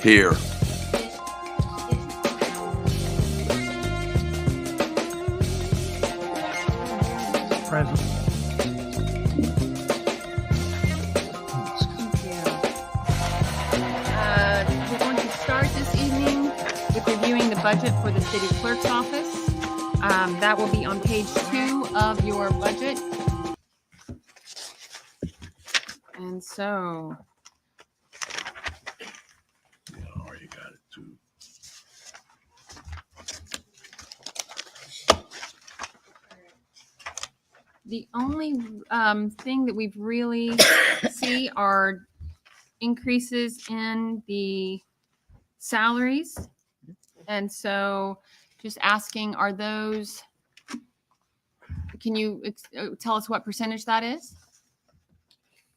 Here. Present. We're going to start this evening with reviewing the budget for the city clerk's office. That will be on page 2 of your budget. And so, You got it too. the only thing that we've really see are increases in the salaries. And so just asking, are those, can you tell us what percentage that is?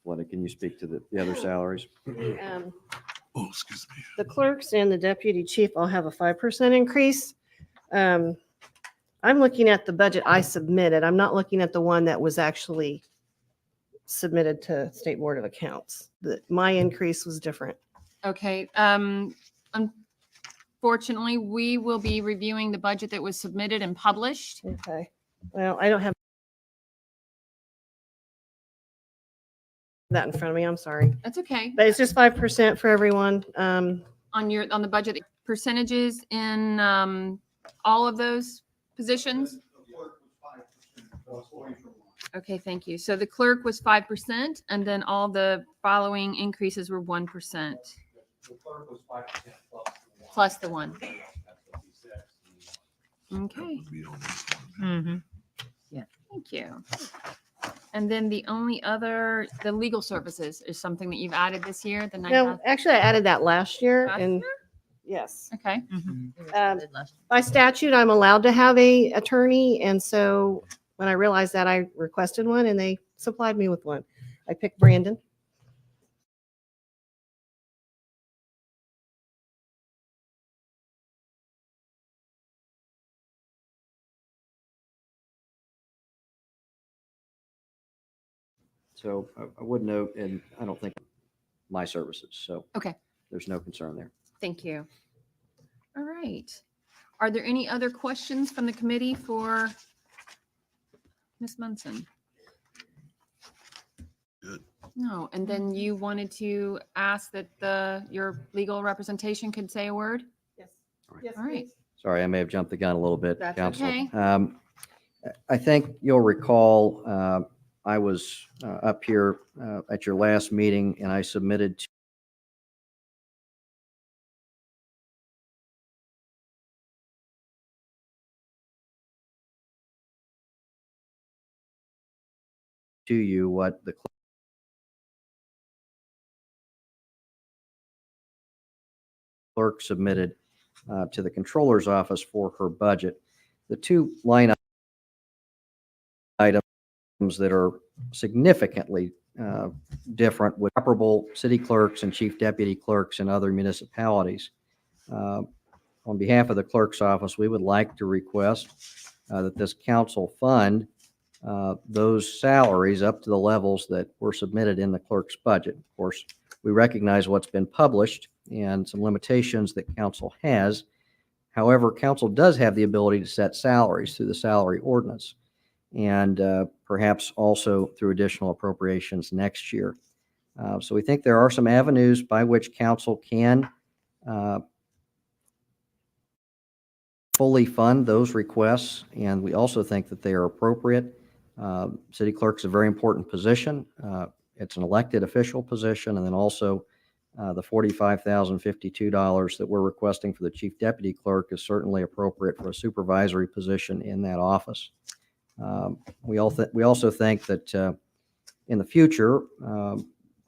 What, can you speak to the other salaries? Oh, excuse me. The clerks and the deputy chief all have a 5% increase. I'm looking at the budget I submitted. I'm not looking at the one that was actually submitted to State Board of Accounts. My increase was different. Okay. Unfortunately, we will be reviewing the budget that was submitted and published. Okay. Well, I don't have that in front of me. I'm sorry. That's okay. But it's just 5% for everyone. On the budget percentages in all of those positions? Okay, thank you. So the clerk was 5%, and then all the following increases were 1%. The clerk was 5% Plus the 1. Okay, Would be on this one. thank you. And then the only other, the legal services is something that you've added this year, the No, 9,000. actually, I added that last year. Last And yes. Okay, By statute, I'm allowed to have a attorney. And so when I realized that, I requested one and they supplied me with one. I picked Brandon. So I would note, and I don't think my services, so. Okay. There's no concern there. thank you. All right. Are there any other questions from the committee for Ms. Munson? Good. No, and then you wanted to ask that your legal representation could say a word? Yes. Yes, All right. Sorry, I may have jumped the gun a little bit, That's Council. okay. I think you'll recall, I was up here at your last meeting and I submitted to you what the clerk submitted to the controller's office for her budget. The two line items that are significantly different with comparable city clerks and chief deputy clerks in other municipalities. On behalf of the clerk's office, we would like to request that this council fund those salaries up to the levels that were submitted in the clerk's budget. Of course, we recognize what's been published and some limitations that council has. However, council does have the ability to set salaries through the salary ordinance and perhaps also through additional appropriations next year. So we think there are some avenues by which council can fully fund those requests, and we also think that they are appropriate. City clerk's a very important position. It's an elected official position, and then also the $45,052 that we're requesting for the chief deputy clerk is certainly appropriate for a supervisory position in that office. We also think that in the future,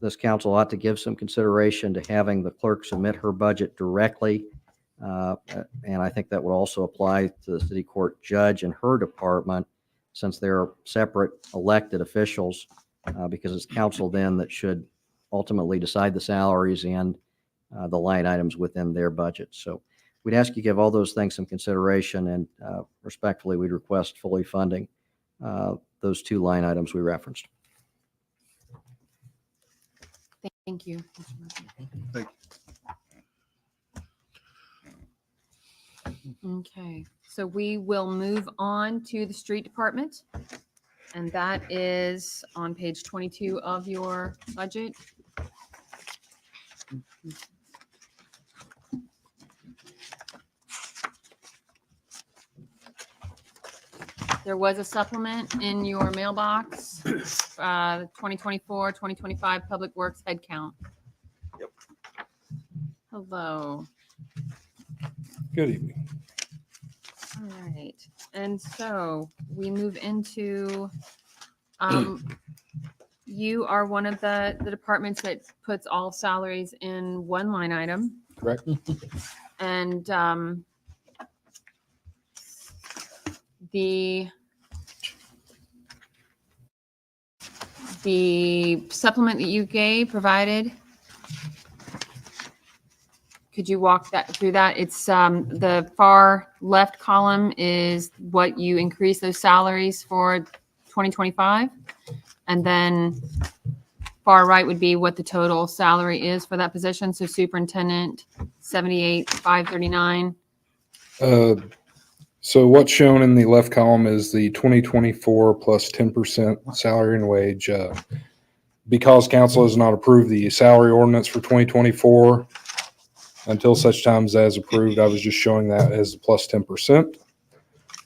this council ought to give some consideration to having the clerk submit her budget directly. And I think that would also apply to the city court judge and her department, since they're separate elected officials, because it's council then that should ultimately decide the salaries and the line items within their budget. So we'd ask you to give all those things some consideration, and respectfully, we'd request fully funding those two line items we referenced. Thank you. Thank Okay, so we will move on to the street department. And that is on page 22 of your budget. There was a supplement in your mailbox, 2024, 2025 Public Works head count. Yep. Hello. Good evening. All right. And so we move into, you are one of the departments that puts all salaries in one line item. Correct. And the supplement that you provided, could you walk through that? It's the far left column is what you increase those salaries for 2025. And then far right would be what the total salary is for that position. So superintendent, 78,539. So what's shown in the left column is the 2024 plus 10% salary and wage. Because council has not approved the salary ordinance for 2024, until such times as approved, I was just showing that as the plus 10%.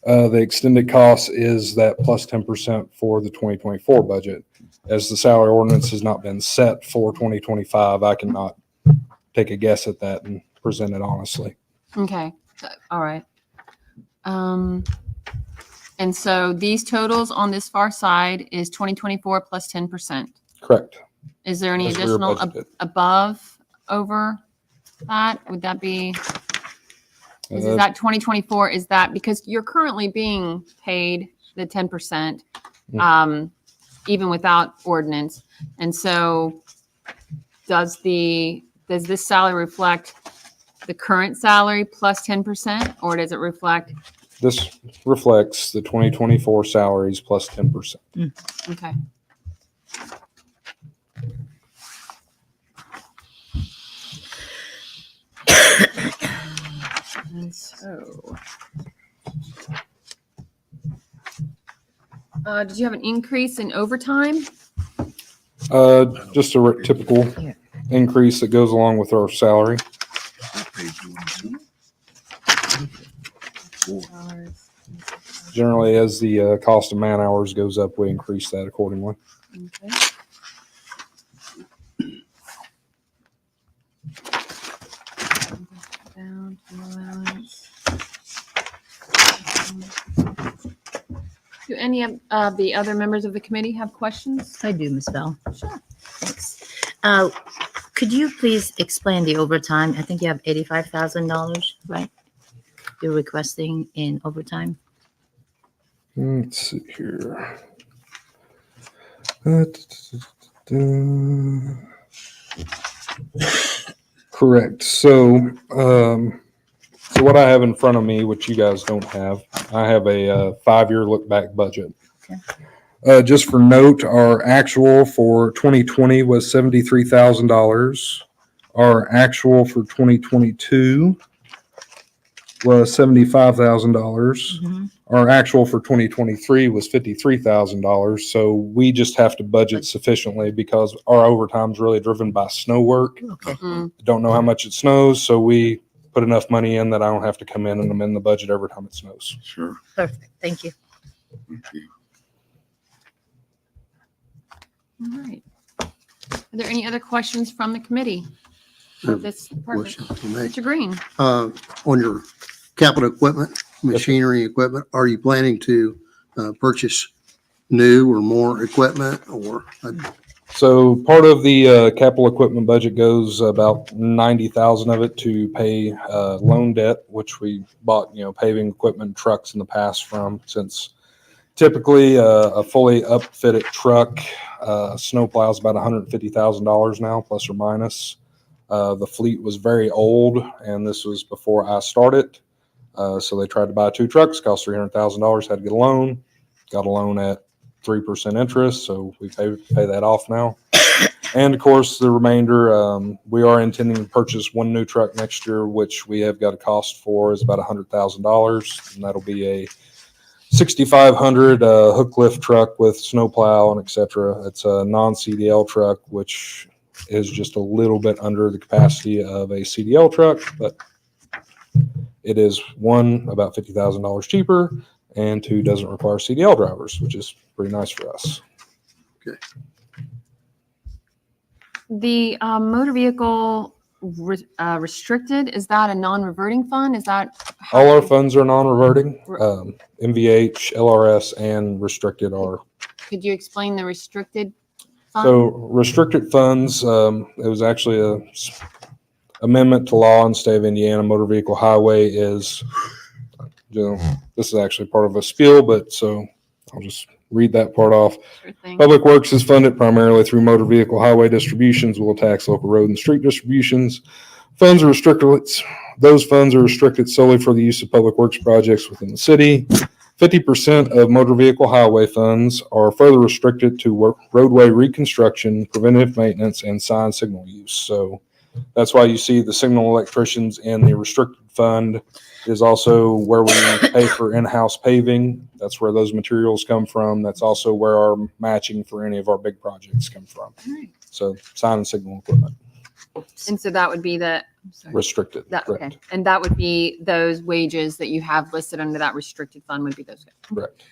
The extended cost is that plus 10% for the 2024 budget. As the salary ordinance has not been set for 2025, I cannot take a guess at that and present it honestly. Okay. All right. And so these totals on this far side is 2024 plus 10%. Correct. Is there any As we were additional budgeted. above, over that? Would that be, is Uh, that 2024? Is that because you're currently being paid the 10%, even without ordinance? And so does this salary reflect the current salary plus 10%, or does it reflect? This reflects the 2024 salaries plus 10%. Okay. And so, did you have an increase in overtime? Just a typical increase that goes along with our salary. Page 22. Generally, as the cost of man hours goes up, we increase that accordingly. Okay. Down to allowance. Do any of the other members of the committee have questions? I do, Ms. Bell. Sure. Thanks. Could you please explain the overtime? I think you have $85,000, right? You're requesting in overtime. Let's see here. Correct. So what I have in front of me, which you guys don't have, I have a 5-year look back budget. Okay. Just for note, our actual for 2020 was $73,000. Our actual for 2022 was $75,000. Mhm. Our actual for 2023 was $53,000. So we just have to budget sufficiently because our overtime is really driven by snow work. Okay. Don't know how much it snows, so we put enough money in that I don't have to come in and amend the budget every time it snows. Sure. Perfect. Thank you. Okay. All right. Are there any other questions from the committee of this department? Question to make. Mr. Green? On your capital equipment, machinery equipment, are you planning to purchase new or more equipment or? So part of the capital equipment budget goes about 90,000 of it to pay loan debt, which we bought, paving equipment, trucks in the past from, since typically a fully upfitted truck, snow plow is about $150,000 now, plus or minus. The fleet was very old, and this was before I started. So they tried to buy 2 trucks, cost $300,000, had to get a loan, got a loan at 3% interest. So we pay that off now. And of course, the remainder, we are intending to purchase one new truck next year, which we have got a cost for is about $100,000. And that'll be a 6,500 hook lift truck with snowplow and et cetera. It's a non-CDL truck, which is just a little bit under the capacity of a CDL truck, but it is one, about $50,000 cheaper, and two, doesn't require CDL drivers, which is pretty nice for us. The motor vehicle restricted, is that a non-reverting fund? Is that? All our funds are non-reverting. MVH, LRS, and restricted are. Could you explain the restricted fund? So restricted funds, it was actually a amendment to law in the state of Indiana. Motor vehicle highway is, this is actually part of a spiel, but so I'll just read that part off. Sure thing. Public Works is funded primarily through motor vehicle highway distributions, will tax local road and street distributions. Funds are restricted. Those funds are restricted solely for the use of public works projects within the city. 50% of motor vehicle highway funds are further restricted to roadway reconstruction, preventive maintenance, and sign signal use. So that's why you see the signal electricians in the restricted fund is also where we pay for in-house paving. That's where those materials come from. That's also where our matching for any of our big projects come from. Right. So sign and signal equipment, And so that would be the, I'm sorry. restricted. That, okay. Correct. And that would be those wages that you have listed under that restricted fund would be those. Correct.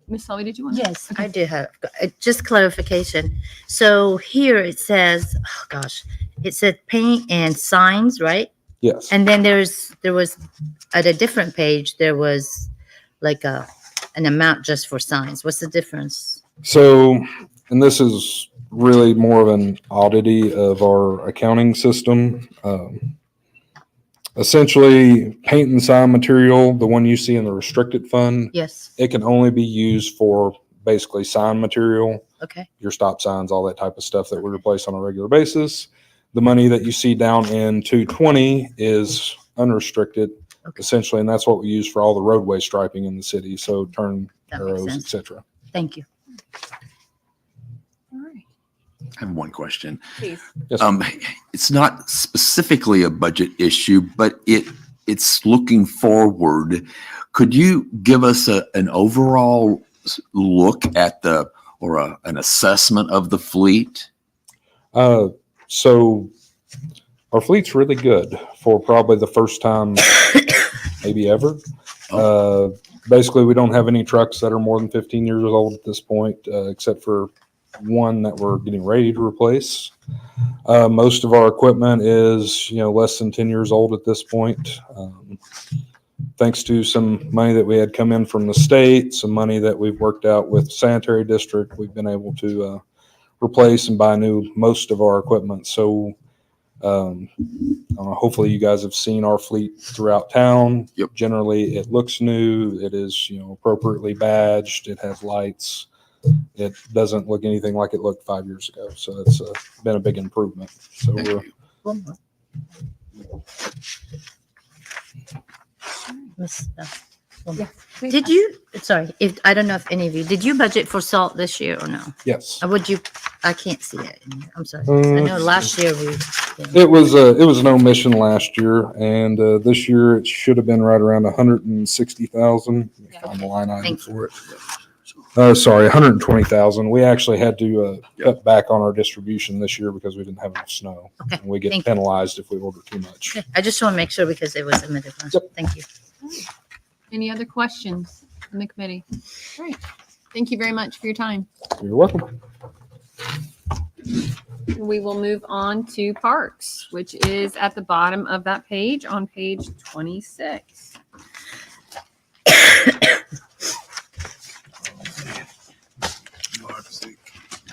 Ms. Sully, did you want to? Yes, I do have, just clarification. So here it says, oh gosh, it said paint and signs, right? Yes. And then there was, at a different page, there was like an amount just for signs. What's the difference? So, and this is really more of an oddity of our accounting system. Essentially, paint and sign material, the one you see in the restricted fund, Yes, it can only be used for basically sign material, okay, your stop signs, all that type of stuff that we replace on a regular basis. The money that you see down in 220 is unrestricted, Okay. essentially, and that's what we use for all the roadway striping in the city. So turn that makes arrows, sense. etc. Thank you. All right, I have one question. please. Yes. It's not specifically a budget issue, but it's looking forward. Could you give us an overall look at an assessment of the fleet? So our fleet's really good for probably the first time maybe ever. Basically, we don't have any trucks that are more than 15 years old at this point, except for one that we're getting ready to replace. Most of our equipment is, less than 10 years old at this point. Thanks to some money that we had come in from the state, some money that we've worked out with sanitary district, we've been able to replace and buy most of our equipment. So hopefully you guys have seen our fleet throughout town. Yep. Generally, it looks new. It is, appropriately badged. It has lights. It doesn't look anything like it looked 5 years ago. So it's been a big improvement. So Thank we're you. One more. Miss, one more. Please. Did you, sorry, I don't know if any of you, did you budget for salt this year or no? yes. Or would you, I can't see it. I'm sorry. I know last year we, It was an omission last year, and this year it should have been right around 160,000. Yeah. On the line item Thank you. for it. Sorry, 120,000. We actually had to cut back on our distribution this year because we didn't have enough snow. Okay, And we get thank you. penalized if we order too much. I just want to make sure because it was admitted last. Yep. Thank you. Any other questions from the committee? All right. Thank you very much for your time. You're welcome. We will move on to parks, which is at the bottom of that page on page 26.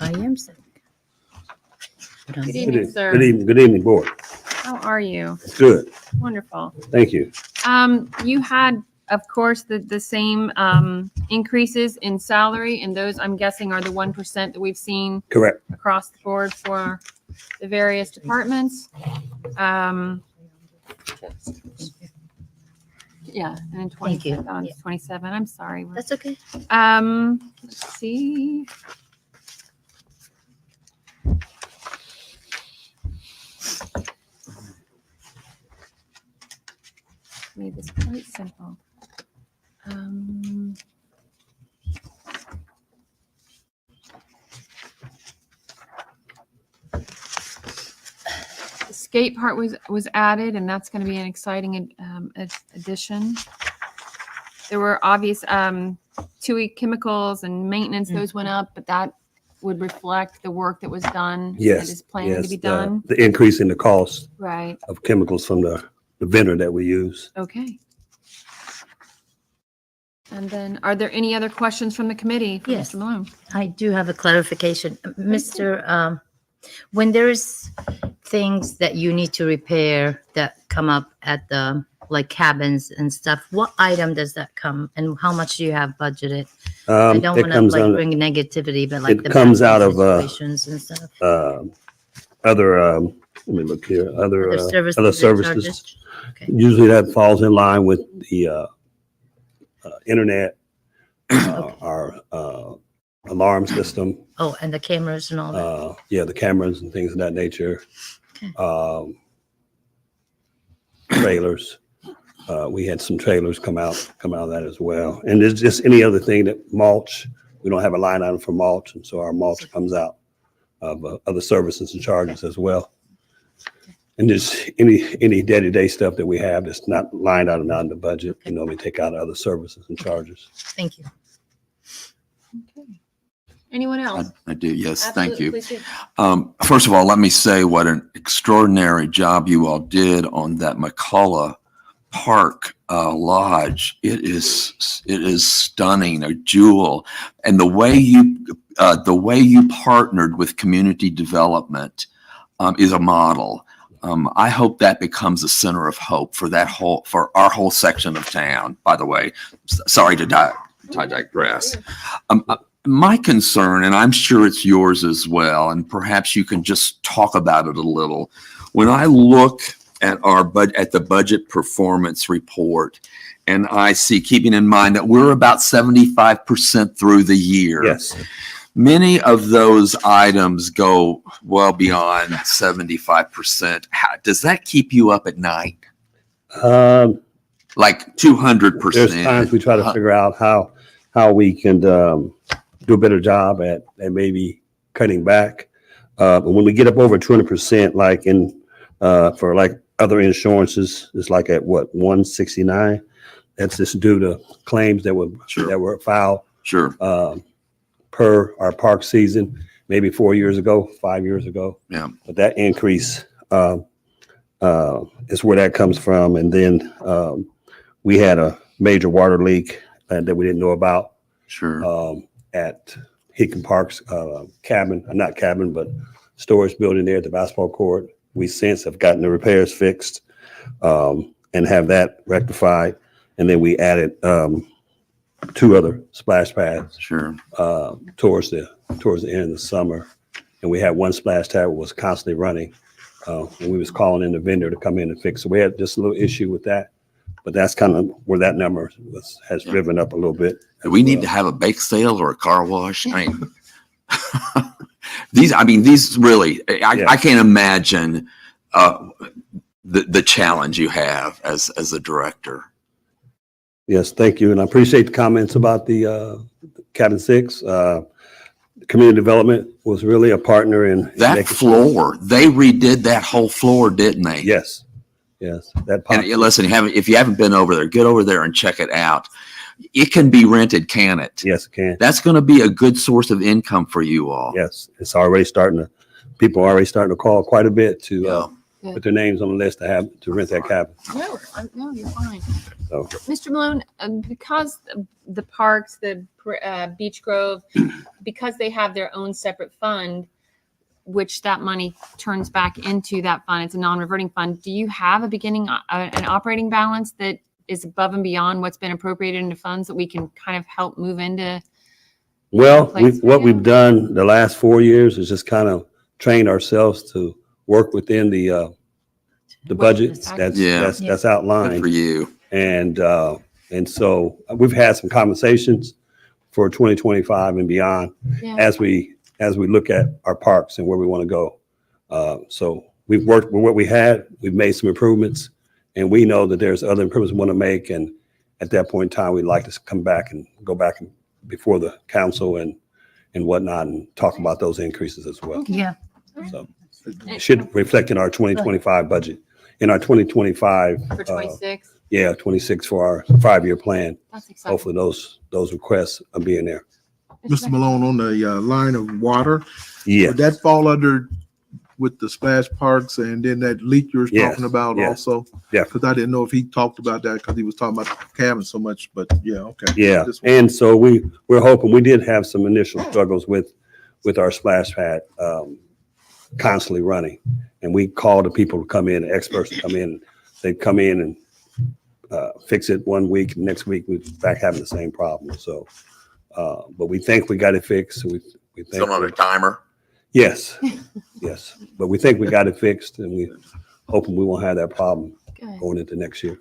I am sick. But I'm Good sick. evening, sir. Good evening, board. How are you? Good. Wonderful. Thank you. You had, of course, the same increases in salary, and those I'm guessing are the 1% that we've seen Correct. across the board for the various departments. Yeah, and then Thank you. 27. I'm sorry. That's okay. Let's see. made this quite simple. The skate part was added, and that's going to be an exciting addition. There were obvious TUI chemicals and maintenance; those went up, but that would reflect the work that was done. Yes, that is planning to yes, be done. the increase in the cost Right. of chemicals from the vendor that we use. Okay. And then, are there any other questions from the committee for Yes. Mr. Malone? I do have a clarification. Mr., when there's things that you need to repair that come up at the, like cabins and stuff, what item does that come and how much do you have budgeted? I don't It want to comes like under, bring negativity, but like it the comes bathroom out of, situations and stuff. other, let me look here, other Other other services. services. Okay. Usually that falls in line with the internet, our alarm system, Oh, and the cameras and all that. yeah, the cameras and things of that nature. Okay. Trailers. We had some trailers come out of that as well. And there's just any other thing that mulch. We don't have a line item for mulch, and so our mulch comes out of other services and charges as well. And just any day-to-day stuff that we have that's not lined out and not in the budget, you know, we take out other services and charges. Thank you. Okay. Anyone else? I do, yes, thank Absolutely, you. please do. First of all, let me say what an extraordinary job you all did on that McCullough Park Lodge. It is stunning, a jewel. And the way you partnered with community development is a model. I hope that becomes a center of hope for our whole section of town. By the way, sorry to digress. My concern, and I'm sure it's yours as well, and perhaps you can just talk about it a little. When I look at at the budget performance report, and I see, keeping in mind that we're about 75% through the year. Yes. Many of those items go well beyond 75%. Does that keep you up at night? Like 200%? There's times we try to figure out how we can do a better job at maybe cutting back. But when we get up over 200%, like for like other insurances, it's like at what, 169? That's just due to claims that were filed. Sure. Per our park season, maybe 4 years ago, 5 years ago. Yeah. But that increase is where that comes from. And then we had a major water leak that we didn't know about. Sure. At Hicken Park's not cabin, but storage building there at the basketball court. We since have gotten the repairs fixed and have that rectified. And then we added 2 other splash pads. Sure. Towards the end of the summer. And we had 1 splash pad that was constantly running. And we was calling in the vendor to come in and fix it. We had just a little issue with that. But that's kind of where that number has driven up a little bit. Do we need to have a bake sale or a car wash? I mean, these really, I can't imagine the challenge you have as a director. Yes, thank you. And I appreciate the comments about the Cabin 6. Community development was really a partner in That making floor, they redid that whole floor, didn't they? Yes. That And listen, if you haven't been over there, get over there and check it out. It can be rented, can it? Yes, it can. That's going to be a good source of income for you all. Yes, it's already people are already starting to call quite a bit to Yeah. put their names on the list to rent that cabin. No, you're fine. So. Mr. Malone, because the parks, the Beach Grove, because they have their own separate fund, which that money turns back into that fund, it's a non-reverting fund. Do you have an operating balance that is above and beyond what's been appropriated into funds that we can kind of help move into? Well, place for what you? we've done the last 4 years is just kind of trained ourselves to work within the budget that's outlined. Good for you. And so we've had some conversations for 2025 and beyond Yeah. as we look at our parks and where we want to go. So we've worked with what we had. We've made some improvements, And we know that there's other improvements we want to make. And at that point in time, we'd like to come back and go back and before the council and whatnot and talk about those increases as well. Yeah. So it should reflect in our 2025 budget. In our 2025, For 26? 26 for our 5-year plan. That's exciting. Hopefully those requests will be in there. Mr. Malone, on the line of water, Yeah. would that fall under with the splash parks and then that leak you were Yes, talking about yes. also? Yeah. Because I didn't know if he talked about that because he was talking about the cabin so much, but yeah, okay. Yeah, Just- and so we're hoping, we did have some initial struggles with our splash pad constantly running. And we called the people to come in, the experts to come in. They'd come in and fix it one week, next week we're back having the same problem. So, but we think we got it fixed. We think. Still on a timer? Yes, yes. But we think we got it fixed and we hoping we won't have that problem Good. going into next year.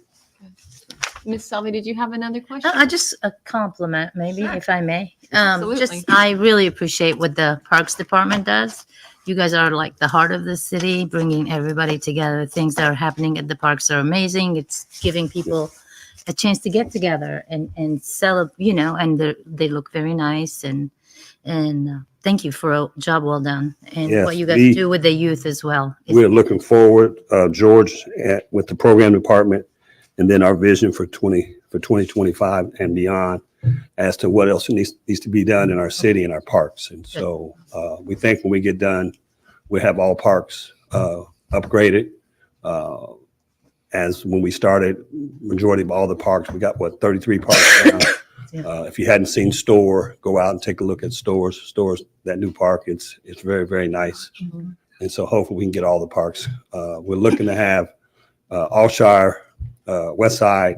Miss Selby, did you have another question? Just a compliment, maybe, Sure. if I may. Absolutely. I really appreciate what the Parks Department does. You guys are like the heart of the city, bringing everybody together. Things that are happening at the parks are amazing. It's giving people a chance to get together and celebrate, and they look very nice. And thank you for a job well done and Yes, what you guys do with the youth as well. We're looking forward, George, with the program department, and then our vision for 2025 and beyond as to what else needs to be done in our city and our parks. And so we think when we get done, we have all parks upgraded. As when we started, majority of all the parks, we got 33 parks now. If you hadn't seen Store, go out and take a look at Stores, that new park. It's very, very nice. Mhm. And so hopefully we can get all the parks. We're looking to have Allshire, West Side,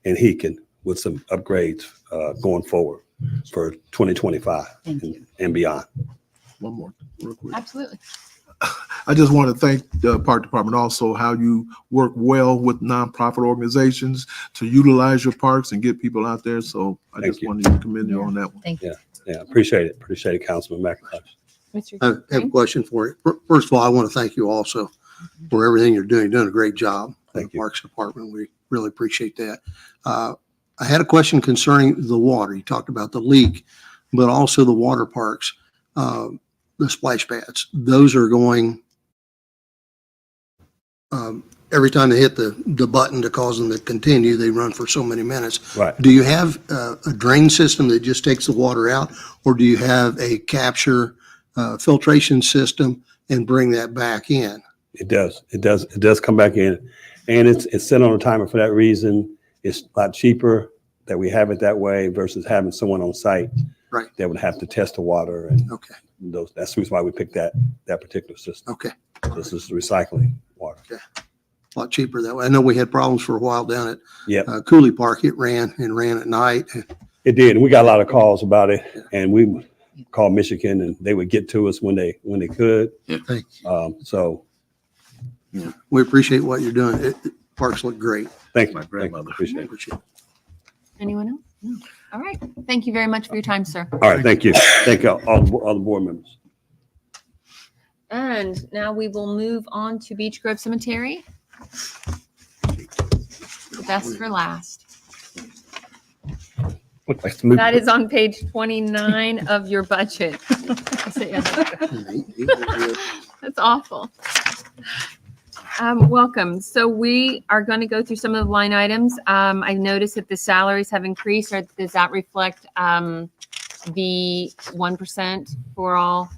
and Heacon with some upgrades going forward for 2025 Thank you. and beyond. One more, real quick. Absolutely. I just want to thank the park department also, how you work well with nonprofit organizations to utilize your parks and get people out there. So I Thank just you. wanted to commend you Yeah. on that one. Thank you. Yeah, appreciate it. Appreciate it, Councilman McIntosh. Mr. I have a Green? question for you. First of all, I want to thank you also for everything you're doing. You're doing a great job. Thank you. Parks Department. We really appreciate that. I had a question concerning the water. You talked about the leak, but also the water parks, the splash pads. Those are going, every time they hit the button to cause them to continue, they run for so many minutes. Right. Do you have a drain system that just takes the water out, or do you have a capture filtration system and bring that back in? It does come back in, and it's set on a timer for that reason. It's a lot cheaper that we have it that way versus having someone on site. Right. That would have to test the water and Okay, that's the reason why we picked that particular system. okay. This is recycling water. A lot cheaper that way. I know we had problems for a while down at Yep, Cooley Park. It ran at night. it did. And we got a lot of calls about it, and we called Michigan and they would get to us when they could. Thank So We appreciate what you're doing. Parks look great. thank you. My Thank you. grandmother. Appreciate it. Appreciate it. Anyone else? No. All right. Thank you very much for your time, sir. All right, thank you. Thank you, all the board members. And now we will move on to Beech Grove Cemetery. The best for last. That is on page 29 of your budget. That's awful. Welcome. So we are going to go through some of the line items. I noticed that the salaries have increased. Or does that reflect the 1% for all?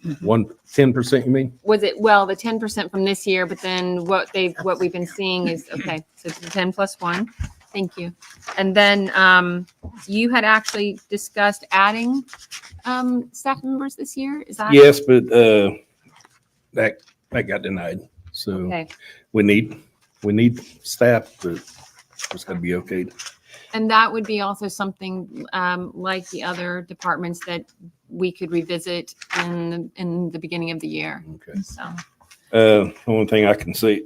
10%, you mean? Was it, well, the 10% from this year, but then what we've been seeing is, okay, so it's the 10 plus 1. Thank you. And then you had actually discussed adding staff members this year. Is that? Yes, but that got denied. So Okay. we need staff, but it's got to be okayed. And that would be also something like the other departments that we could revisit in the beginning of the year. Okay. So, The only thing I can say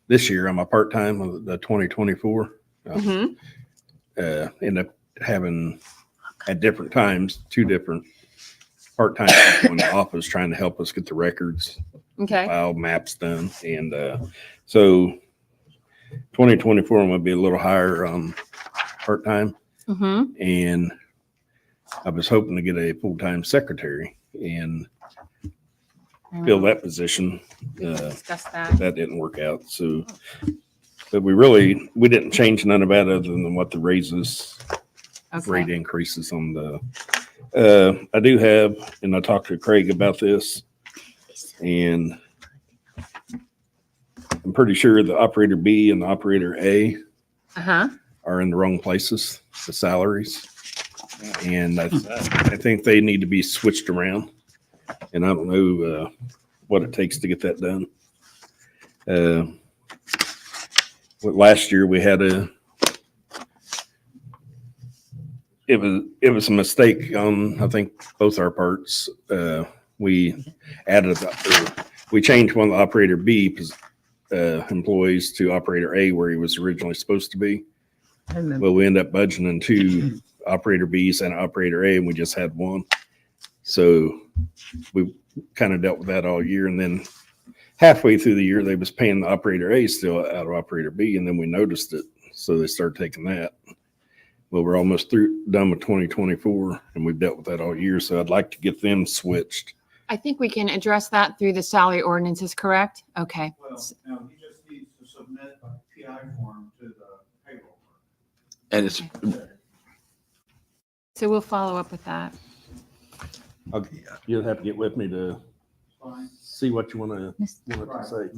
this year, I'm a part-time of the 2024. mhm. End up having at different times, 2 different part-time people in the office trying to help us get the records Okay. file maps done. And so 2024, I'm going to be a little higher on part-time. Mm-hmm. And I was hoping to get a full-time secretary and fill that position. We can Uh, discuss that. that didn't work out. So, but we didn't change none of that other than what the raises, rate Okay. increases on the, I do have, and I talked to Craig about this, and I'm pretty sure the operator B and the operator A Uh-huh. are in the wrong places, the salaries. And I think they need to be switched around. And I don't know what it takes to get that done. Last year we had it was a mistake on, I think, both our parts. We we changed one of the operator B employees to operator A where he was originally supposed to be. I remember. Well, we ended up budgeting 2 operator Bs and operator A, and we just had 1. So we kind of dealt with that all year. And then halfway through the year, they was paying the operator A still out of operator B, and then we noticed it. So they started taking that. Well, we're almost done with 2024, and we've dealt with that all year. So I'd like to get them switched. I think we can address that through the salary ordinances, correct? Okay. Well, no, he just needs to submit a PI form to the payroll. And it's, So we'll follow up with that. You'll have to get with me to Fine. see what you want to Right. say.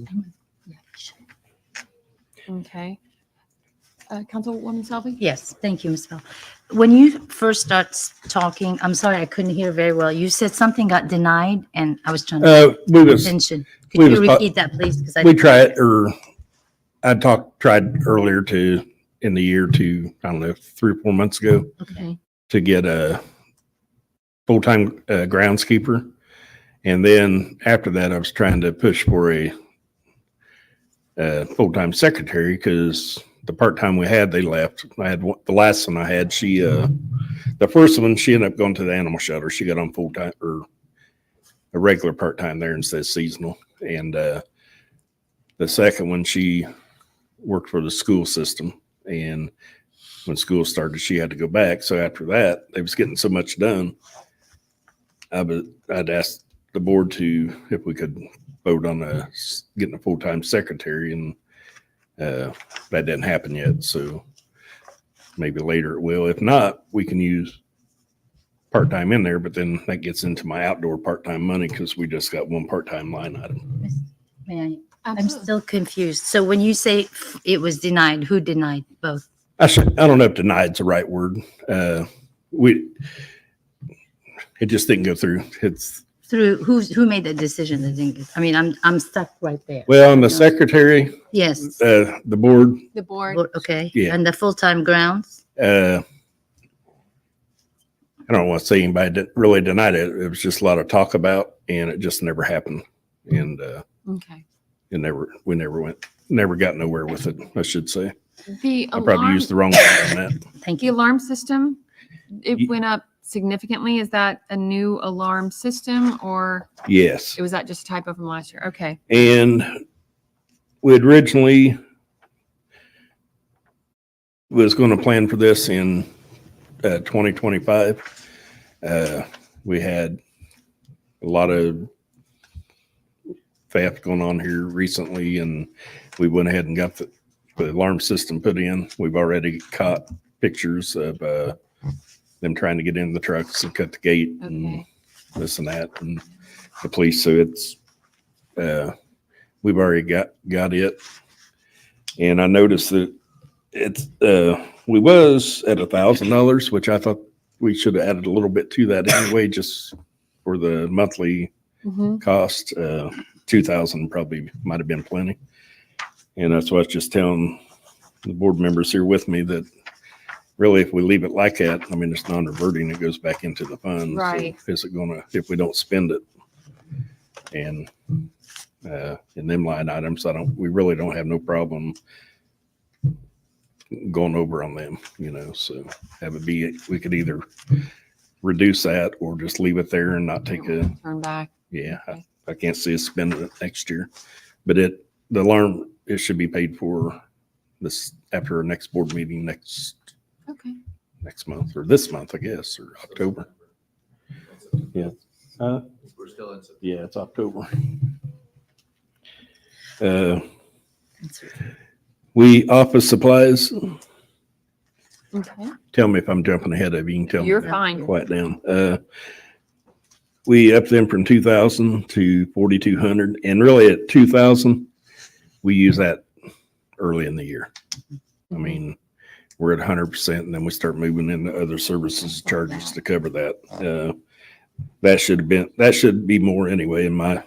Okay. Councilwoman Selby? Yes, thank you, Ms. Bell. When you first start talking, I'm sorry, I couldn't hear very well. You said something got denied and I was trying to We pay was attention. we Could you was- repeat that, please? 'Cause I we didn't tried, hear. or tried earlier in the year to, I don't know, 3 or 4 months ago Okay, to get a full-time groundskeeper. And then after that, I was trying to push for a full-time secretary because the part-time we had, they left. I had the last one I had, the first one, she ended up going to the animal shelter. She got on full-time or a regular part-time there instead of seasonal. And the second one, she worked for the school system. And when school started, she had to go back. So after that, they was getting so much done. I'd asked the board if we could vote on getting a full-time secretary, and that didn't happen yet. So maybe later it will. If not, we can use part-time in there, but then that gets into my outdoor part-time money because we just got 1 part-time line item. may I? I'm Absolutely. still confused. So when you say it was denied, who denied both? I don't know if denied's the right word. It just didn't go through. It's, Through who made the decision that didn't get, I mean, I'm stuck right there. well, on the secretary, Yes. the board, The board. Well, okay. Yeah. And the full-time grounds? I don't want to say anybody that really denied it. It was just a lot of talk about, and it just never happened. And Okay. we never got nowhere with it, I should say. The I probably alarm, used the wrong word on that. Thank the you. alarm system, it Ye- went up significantly. Is that a new alarm system or Yes. was that just a typo from last year? Okay. And we had originally was going to plan for this in 2025. We had a lot of theft going on here recently, and we went ahead and got the alarm system put in. We've already caught pictures of them trying to get in the trucks and cut the gate and Okay. this and that, and the police. So it's we've already got it. And I noticed that it's we was at $1,000, which I thought we should have added a little bit to that anyway, just for the monthly Mhm. cost. 2,000 probably might have been plenty. And that's what I was just telling the board members here with me, that really, if we leave it like that, I mean, it's non-reverting, it goes back into the fund. So Right. is it gonna, if we don't spend it? And in them line items, we really don't have no problem going over on them, so have it be, we could either reduce that or just leave it there and not take Turn back. yeah. Okay. I can't see us spending it next year, but the alarm, it should be paid for this after our next board meeting next month or this month, I guess, or October. Yeah. We're still in. Yeah, it's October. We office supplies. Okay. Tell me if I'm jumping ahead of you. You can tell You're me. fine. Quiet down. We upped them from 2,000 to 4,200, and really at 2,000, we use that early in the year. I mean, we're at 100%, and then we start moving into other services charges to cover that. That should be more anyway, in my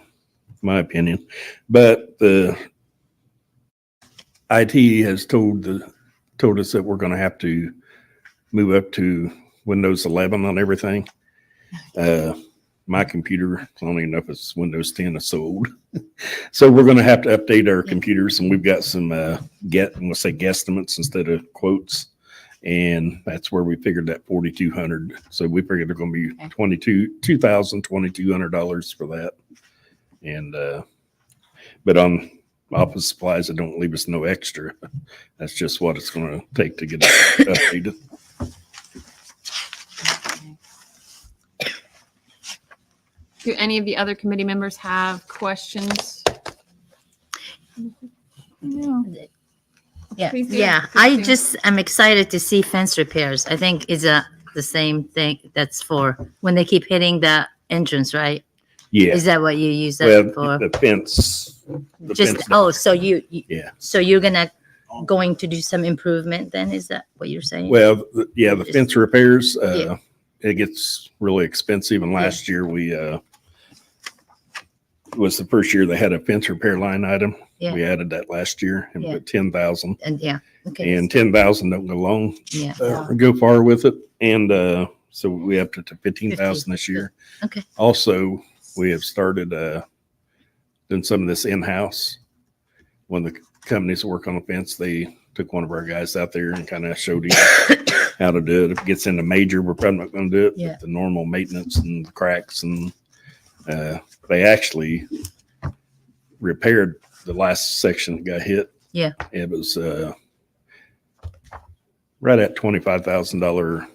opinion. But the IT has told us that we're going to have to move up to Windows 11 on everything. My computer, I don't even know if it's Windows 10, it's so old. So we're going to have to update our computers, and we've got some we'll say guesstimates instead of quotes. And that's where we figured that 4,200. So we figured they're going to be $2,200 for that. And but on office supplies, it don't leave us no extra. That's just what it's going to take to get it updated. Do any of the other committee members have questions? No. Yeah, Please do. yeah. Please do. I'm excited to see fence repairs. I think it's the same thing that's for when they keep hitting the entrance, right? Yeah. Is that what you use Well, that for? the fence. So Yeah. so you're going to do some improvement then? Is that what you're saying? Well, the Just- fence repairs, Yeah. it gets really expensive. And last year was the first year they had a fence repair line item. Yeah. We added that last year and Yeah. put 10,000, And yeah, okay. and 10,000 don't go long, Yeah. or go far with it. And so we upped it to 15,000 this year. Okay. Also, we have started doing some of this in-house. When the companies work on the fence, they took one of our guys out there and kind of showed him how to do it. If it gets into major, we're probably not going to do it. Yeah. But the normal maintenance and the cracks, and they actually repaired the last section that got hit. Yeah. It was right at $25,000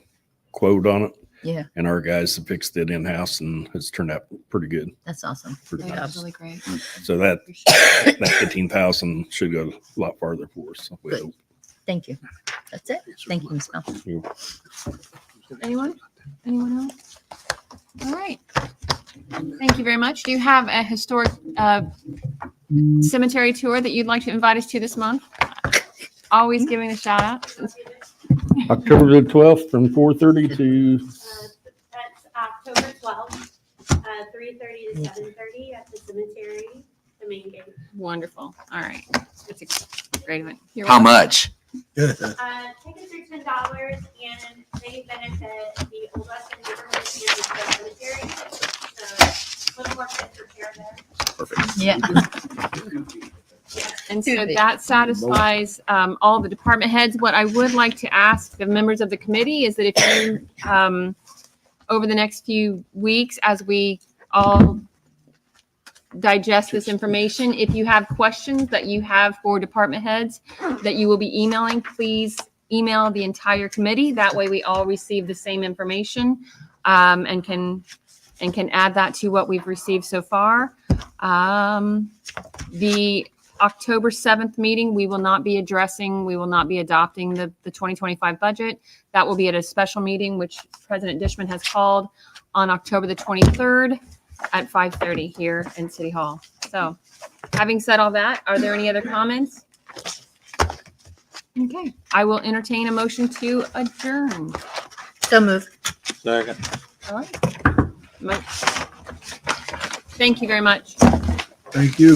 quote on it. Yeah, And our guys have fixed it in-house, and it's turned out pretty good. that's awesome. Pretty Good nice. job. Really great. So that 15,000 should go a lot farther for us. We Good. hope. Thank you. That's it. Thank you, Ms. Bell. Anyone? Anyone else? All right. Thank you very much. Do you have a historic cemetery tour that you'd like to invite us to this month? Always giving a shout out. October the 12th from 4:30 to, That's October 12th, 3:30 to 7:30 at the cemetery, the main gate. Wonderful. All right. That's a great event. You're How welcome. much? Tickets are $10 and they benefit the Old Western neighborhood and the cemetery. So a little more fence repair there. Yeah. And so that satisfies all the department heads. What I would like to ask the members of the committee is that if you, over the next few weeks, as we all digest this information, if you have questions that you have for department heads that you will be emailing, please email the entire committee. That way we all receive the same information and can add that to what we've received so far. The October 7th meeting, we will not be adopting the 2025 budget. That will be at a special meeting, which President Dishman has called on October the 23rd at 5:30 here in City Hall. So having said all that, are there any other comments? Okay, I will entertain a motion to adjourn. So move. All right. Thank you very much. Thank you.